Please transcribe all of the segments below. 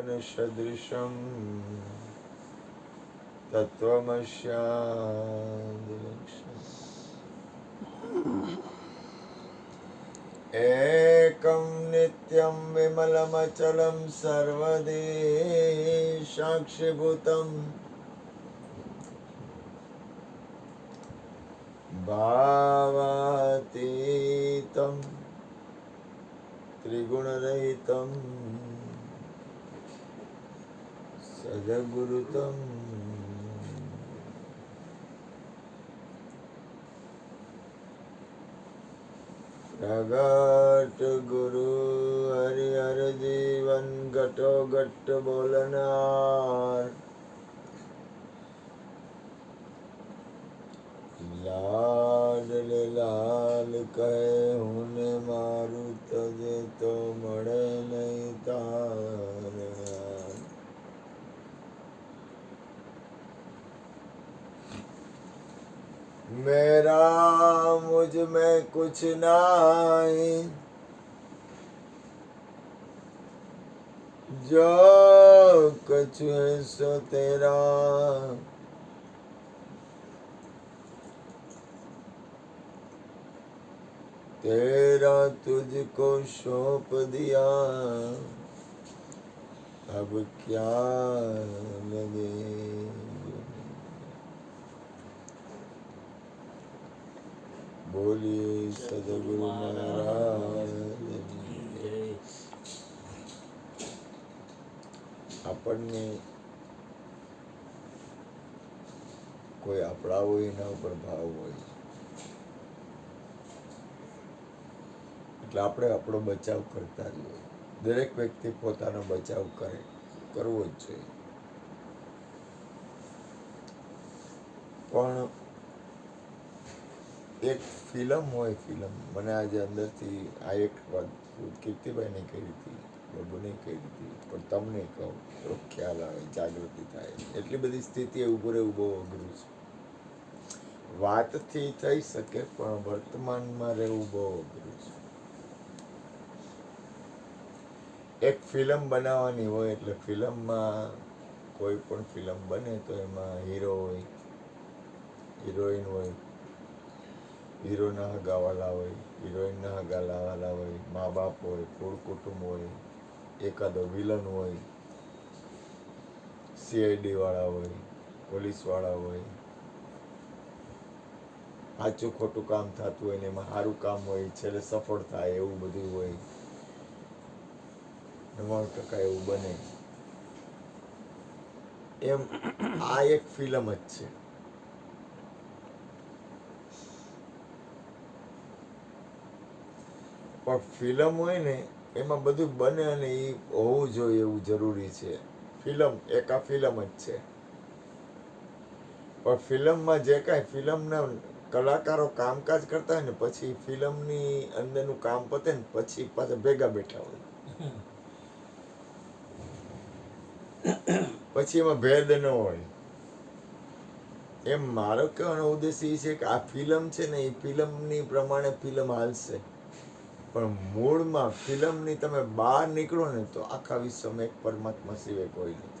गगनसदृशं तत्त्वमस्यादिलक्ष्यम् एकं नित्यं विमलमचलं सर्वदि साक्षिभूतम् भावातीतं त्रिगुणरहितं सद्गुरुतं प्रगट गुरु हरिहर जीवन घटो घट बोलनार लाडले लाल कहे हुने मारू तजे तो मड़े नहीं तारे मेरा मुझ में कुछ नहीं जो कुछ है सो तेरा तेरा तुझको सौंप दिया अब क्या लगे बोलिए सद्गुरु महाराज આપણને કોઈ આપણા હોય એના ઉપર ભાવ હોય એટલે આપણે આપણો બચાવ કરતા જ હોય. દરેક વ્યક્તિ પોતાનો બચાવ કરવો જ જોઈએ. પણ એક ફિલ્મ હોય, મને આજે અંદરથી આ એક વાત કીર્તિભાઈને કહી હતી, પ્રભુને કહી હતી, પણ તમને કહું તો ખ્યાલ આવે, જાગૃતિ થાય. એટલી બધી સ્થિતિ ઊભું રહેવું બહુ અઘરું છે. વાતથી થઈ શકે પણ વર્તમાનમાં રહેવું બહુ અઘરું છે. એક ફિલ્મ બનાવવાની હોય એટલે ફિલ્મમાં કોઈ પણ ફિલ્મ બને તો એમાં હીરો હોય, હિરોઈન હોય, હીરોના હગાવાલા હોય, હિરોઈનના હગાવાલા હોય, મા બાપ હોય, કુળ કુટુંબ હોય, એકાદો વિલન હોય, CID વાળા હોય, પોલીસ વાળા હોય, સાચું ખોટું કામ થતું હોય ને એમાં સારું કામ હોય, છેલ્લે સફળ થાય એવું બધું હોય. 99% એવું બને. એમ આ એક ફિલ્મ જ છે. પણ ફિલ્મ હોય ને એમાં બધું બને અને એ હોવું જોઈએ એવું જરૂરી છે. ફિલ્મ એક આ ફિલ્મ જ છે. પણ ફિલ્મમાં જે કાંઈ ફિલ્મના કલાકારો કામકાજ કરતા હોય ને પછી ફિલ્મની અંદરનું કામ પતે ને પછી પાછા ભેગા બેઠા હોય. પછી એમાં ભેદ ન હોય. એમ મારો કહેવાનો ઉદ્દેશ એ છે કે આ ફિલ્મ છે ને એ ફિલ્મની પ્રમાણે ફિલ્મ હાલશે, પણ મૂળમાં ફિલ્મની તમે બહાર નીકળો ને તો આખા વિશ્વમાં એક પરમાત્મા સિવાય કોઈ નથી.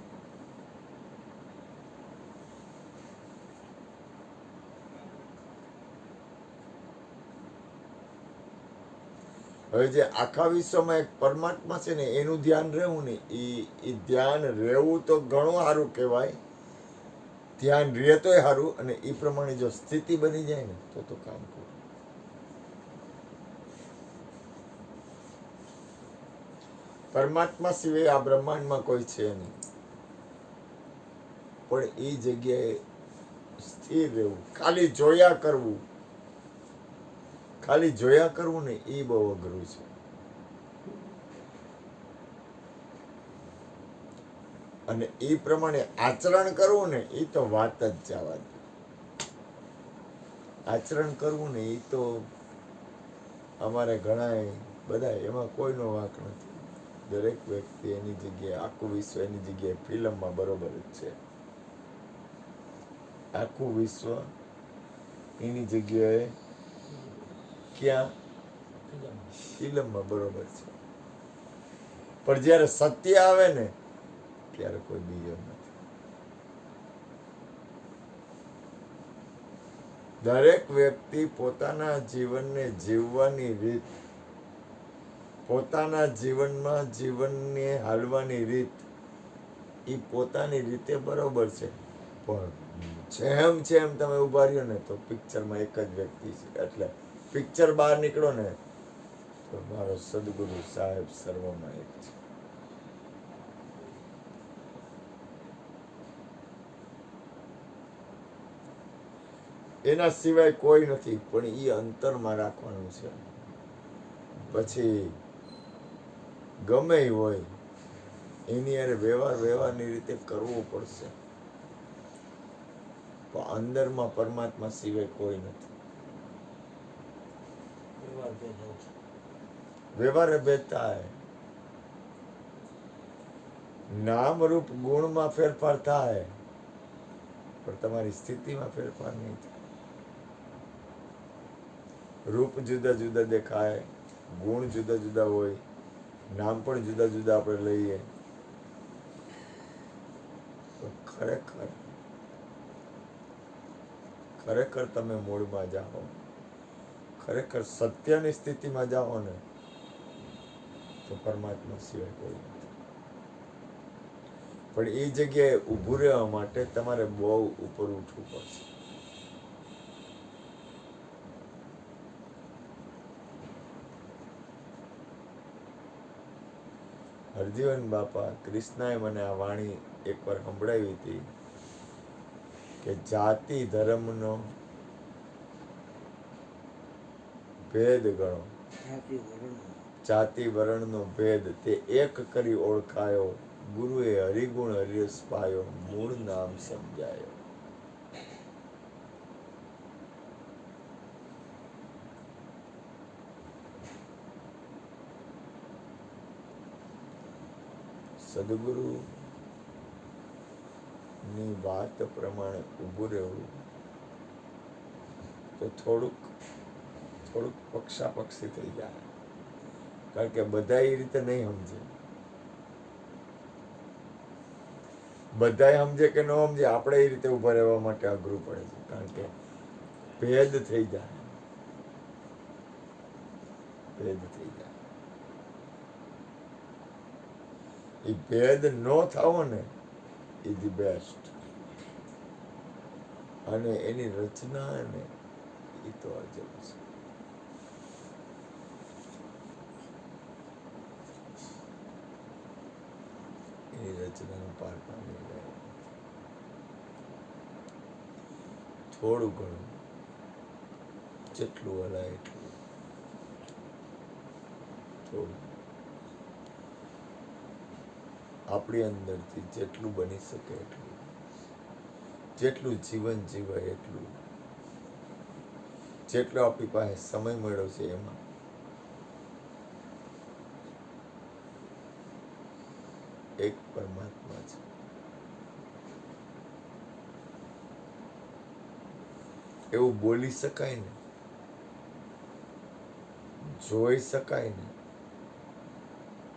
હવે જે આખા વિશ્વમાં એક પરમાત્મા છે ને એનું ધ્યાન રહેવું ને એ ધ્યાન રહેવું તો ઘણું સારું કહેવાય. ધ્યાન રહે તોય સારું, અને એ પ્રમાણે જો સ્થિતિ બની જાય ને તો કામ પૂરું. પરમાત્મા સિવાય આ બ્રહ્માંડમાં કોઈ છે નહીં, પણ એ જગ્યાએ સ્થિર રહેવું, ખાલી જોયા કરવું ને એ બહુ અઘરું છે. અને એ પ્રમાણે આચરણ કરવું ને એ તો વાત જ જવા દે. આચરણ કરવું ને એ તો અમારે ઘણા બધા એમાં કોઈનો વાંક નથી. દરેક વ્યક્તિ એની જગ્યાએ, આખું વિશ્વ એની જગ્યાએ ફિલ્મમાં બરોબર જ છે. આખું વિશ્વ એની જગ્યાએ ક્યાં? ફિલ્મમાં બરોબર છે. પણ જ્યારે સત્ય આવે ને અત્યારે કોઈ બીજો નથી. દરેક વ્યક્તિ પોતાના જીવનને જીવવાની રીત, પોતાના જીવનમાં જીવનને હાલવાની રીત એ પોતાની રીતે બરોબર છે, પણ જેમ તમે ઉભા રહ્યો ને તો પિક્ચરમાં એક જ વ્યક્તિ છે. એટલે પિક્ચર બહાર નીકળો ને તો મારો સદગુરુ સાહેબ સર્વમાં એક છે. એના સિવાય કોઈ નથી, પણ એ અંતરમાં રાખવાનું છે. પછી ગમે એ હોય એની યારે વ્યવહારની રીતે કરવો પડશે, પણ અંદરમાં પરમાત્મા સિવાય કોઈ નથી. વ્યવહાર ભેદ થાય, નામ રૂપ ગુણમાં ફેરફાર થાય, પણ તમારી સ્થિતિમાં ફેરફાર નહીં થાય. રૂપ જુદા જુદા દેખાય, ગુણ જુદા જુદા હોય, નામ પણ જુદા જુદા આપણે લઈએ, તો ખરેખર તમે મૂળમાં જાઓ, ખરેખર સત્યની સ્થિતિમાં જાઓ ને તો પરમાત્મા સિવાય કોઈ નથી. પણ એ જગ્યાએ ઊભું રહેવા માટે તમારે બહુ ઉપર ઉઠવું પડશે. હરજીવન બાપા કૃષ્ણાએ મને આ વાણી એકવાર સંભળાવી હતી કે જાતિ ધર્મનો ભેદ ગણો, જાતિ વર્ણનો ભેદ તે એક કરી ઓળખાયો, ગુરુએ હરિગુણ હરિયસ પાયો, મૂળ નામ સમજાયો. સદગુરુ ની વાત પ્રમાણે ઊભું રહેવું તો થોડુંક પક્ષાપક્ષી થઈ જાય, કારણ કે બધા એ રીતે નહીં સમજે. બધા સમજે કે ન સમજે, આપણે એ રીતે ઊભા રહેવા માટે અઘરું પડે છે, કારણ કે ભેદ થઈ જાય. એ ભેદ ન થાવો ને એ ધી બેસ્ટ. અને એની રચના ને એ તો અજબ છે. એની રચનાનું પાર પામી ગયો. થોડું ઘણું જેટલું હલાય એટલું થોડું આપણી અંદરથી જેટલું બની શકે એટલું, જેટલું જીવન જીવાય એટલું, જેટલો આપણી પાસે સમય મળ્યો છે એમાં એક પરમાત્મા છે. એવું બોલી શકાય ને, જોઈ શકાય ને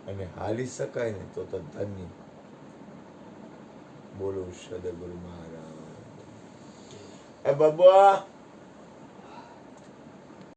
અને હાલી શકાય ને તો ધન્ય. બોલો સદગુરુ મહારાજ. બાબા